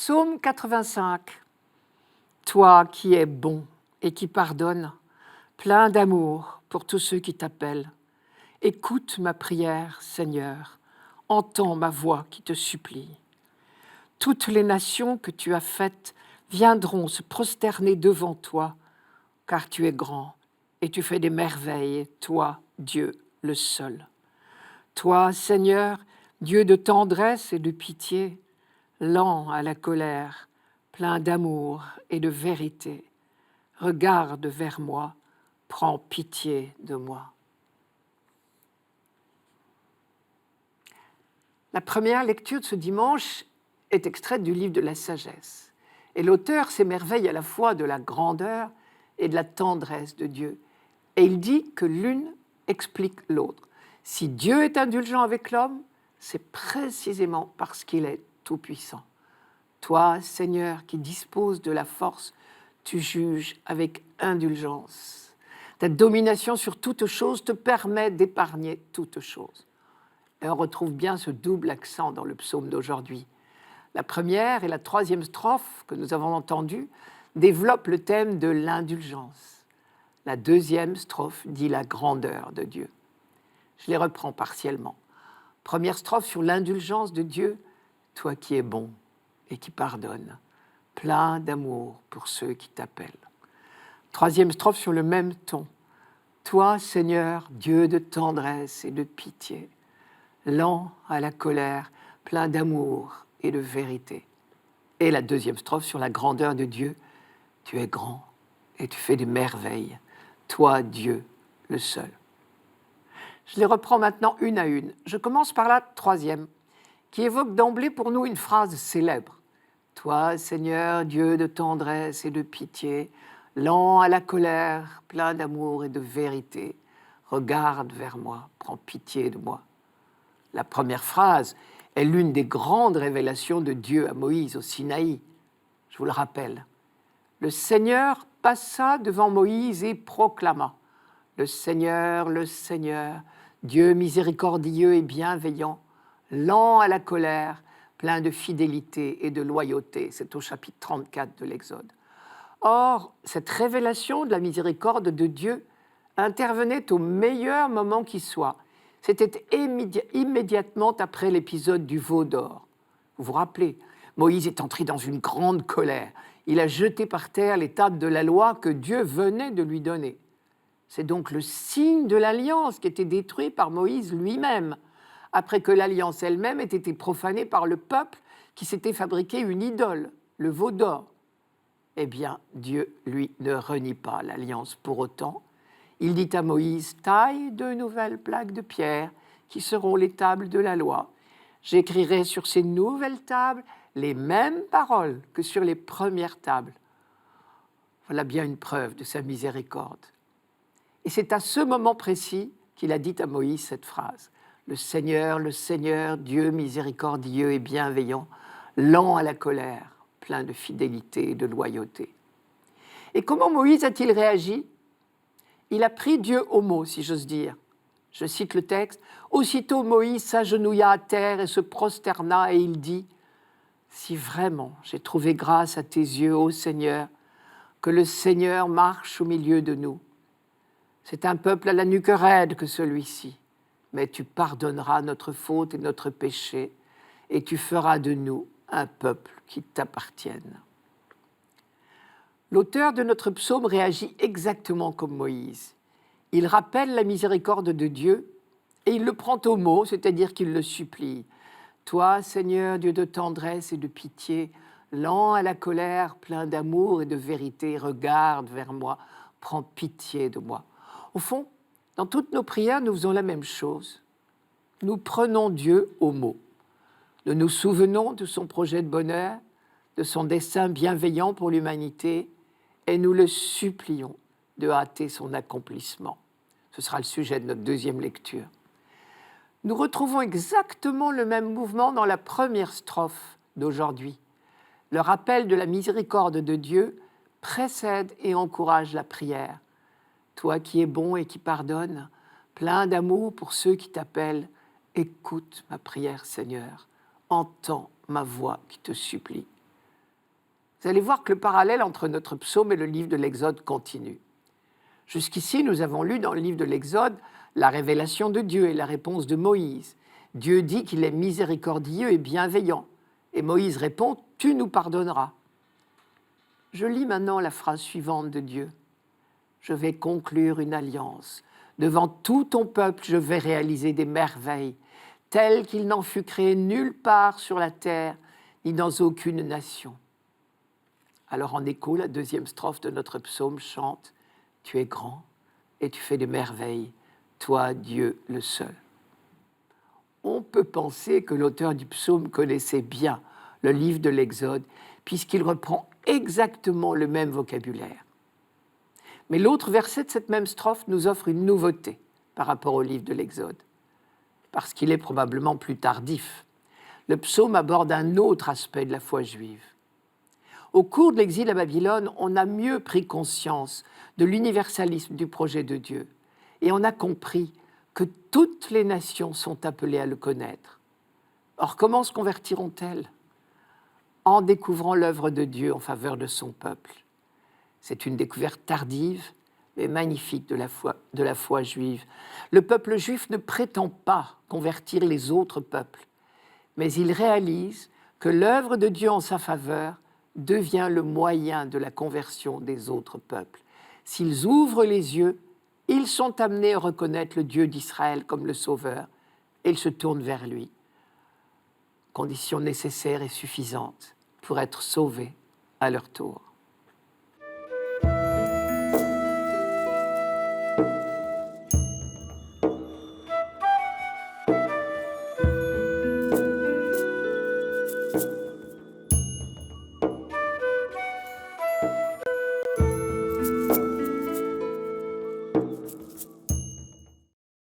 Psaume 85. Toi qui es bon et qui pardonnes, plein d'amour pour tous ceux qui t'appellent, écoute ma prière, Seigneur, entends ma voix qui te supplie. Toutes les nations que tu as faites viendront se prosterner devant toi, car tu es grand et tu fais des merveilles, toi, Dieu, le seul. Toi, Seigneur, Dieu de tendresse et de pitié, lent à la colère, plein d'amour et de vérité, regarde vers moi, prends pitié de moi. La première lecture de ce dimanche est extraite du livre de la sagesse. Et l'auteur s'émerveille à la fois de la grandeur et de la tendresse de Dieu. Et il dit que l'une explique l'autre. Si Dieu est indulgent avec l'homme, c'est précisément parce qu'il est tout-puissant. Toi, Seigneur, qui disposes de la force, tu juges avec indulgence. Ta domination sur toute chose te permet d'épargner toute chose. Et on retrouve bien ce double accent dans le psaume d'aujourd'hui. La première et la troisième strophe que nous avons entendues développent le thème de l'indulgence. La deuxième strophe dit la grandeur de Dieu. Je les reprends partiellement. Première strophe sur l'indulgence de Dieu, toi qui es bon et qui pardonne, plein d'amour pour ceux qui t'appellent. Troisième strophe sur le même ton. Toi, Seigneur, Dieu de tendresse et de pitié, lent à la colère, plein d'amour et de vérité. Et la deuxième strophe sur la grandeur de Dieu. Tu es grand et tu fais des merveilles. Toi, Dieu, le seul. Je les reprends maintenant une à une. Je commence par la troisième, qui évoque d'emblée pour nous une phrase célèbre. Toi, Seigneur, Dieu de tendresse et de pitié, lent à la colère, plein d'amour et de vérité, regarde vers moi, prends pitié de moi. La première phrase est l'une des grandes révélations de Dieu à Moïse au Sinaï. Je vous le rappelle. Le Seigneur passa devant Moïse et proclama « le Seigneur, Dieu miséricordieux et bienveillant, lent à la colère, plein de fidélité et de loyauté. » C'est au chapitre 34 de l'Exode. Or, cette révélation de la miséricorde de Dieu intervenait au meilleur moment qui soit. C'était immédiatement après l'épisode du veau d'or. Vous vous rappelez, Moïse est entré dans une grande colère. Il a jeté par terre les tables de la loi que Dieu venait de lui donner. C'est donc le signe de l'alliance qui était détruit par Moïse lui-même, après que l'alliance elle-même ait été profanée par le peuple qui s'était fabriqué une idole, le veau d'or. Eh bien, Dieu, lui, ne renie pas l'alliance pour autant. Il dit à Moïse, « Taille 2 nouvelles plaques de pierre qui seront les tables de la loi. J'écrirai sur ces nouvelles tables les mêmes paroles que sur les premières tables. » Voilà bien une preuve de sa miséricorde. Et c'est à ce moment précis qu'il a dit à Moïse cette phrase. Le Seigneur, Dieu miséricordieux et bienveillant, lent à la colère, plein de fidélité et de loyauté. Et comment Moïse a-t-il réagi ? Il a pris Dieu au mot, si j'ose dire. Je cite le texte. « Aussitôt Moïse s'agenouilla à terre et se prosterna et il dit « Si vraiment j'ai trouvé grâce à tes yeux, ô Seigneur, que le Seigneur marche au milieu de nous. C'est un peuple à la nuque raide que celui-ci, mais tu pardonneras notre faute et notre péché, et tu feras de nous un peuple qui t'appartienne. » L'auteur de notre psaume réagit exactement comme Moïse. Il rappelle la miséricorde de Dieu et il le prend au mot, c'est-à-dire qu'il le supplie. « Toi, Seigneur, Dieu de tendresse et de pitié, lent à la colère, plein d'amour et de vérité, regarde vers moi, prends pitié de moi. » Au fond, dans toutes nos prières, nous faisons la même chose. Nous prenons Dieu au mot. Nous nous souvenons de son projet de bonheur, de son dessein bienveillant pour l'humanité, et nous le supplions de hâter son accomplissement. Ce sera le sujet de notre deuxième lecture. Nous retrouvons exactement le même mouvement dans la première strophe d'aujourd'hui. Le rappel de la miséricorde de Dieu précède et encourage la prière. Toi qui es bon et qui pardonnes, plein d'amour pour ceux qui t'appellent, écoute ma prière, Seigneur, entends ma voix qui te supplie. Vous allez voir que le parallèle entre notre psaume et le livre de l'Exode continue. Jusqu'ici, nous avons lu dans le livre de l'Exode la révélation de Dieu et la réponse de Moïse. Dieu dit qu'il est miséricordieux et bienveillant. Et Moïse répond « Tu nous pardonneras ». Je lis maintenant la phrase suivante de Dieu. « Je vais conclure une alliance. Devant tout ton peuple, je vais réaliser des merveilles, telles qu'il n'en fut créé nulle part sur la terre, ni dans aucune nation. » Alors en écho, la deuxième strophe de notre psaume chante « Tu es grand et tu fais des merveilles, toi Dieu le seul. » On peut penser que l'auteur du psaume connaissait bien le livre de l'Exode, puisqu'il reprend exactement le même vocabulaire. Mais l'autre verset de cette même strophe nous offre une nouveauté par rapport au livre de l'Exode, parce qu'il est probablement plus tardif. Le psaume aborde un autre aspect de la foi juive. Au cours de l'exil à Babylone, on a mieux pris conscience de l'universalisme du projet de Dieu et on a compris que toutes les nations sont appelées à le connaître. Or, comment se convertiront-elles ? En découvrant l'œuvre de Dieu en faveur de son peuple. C'est une découverte tardive, mais magnifique de la foi juive. Le peuple juif ne prétend pas convertir les autres peuples, mais il réalise que l'œuvre de Dieu en sa faveur devient le moyen de la conversion des autres peuples. S'ils ouvrent les yeux, ils sont amenés à reconnaître le Dieu d'Israël comme le Sauveur et ils se tournent vers lui. Condition nécessaire et suffisante pour être sauvés à leur tour.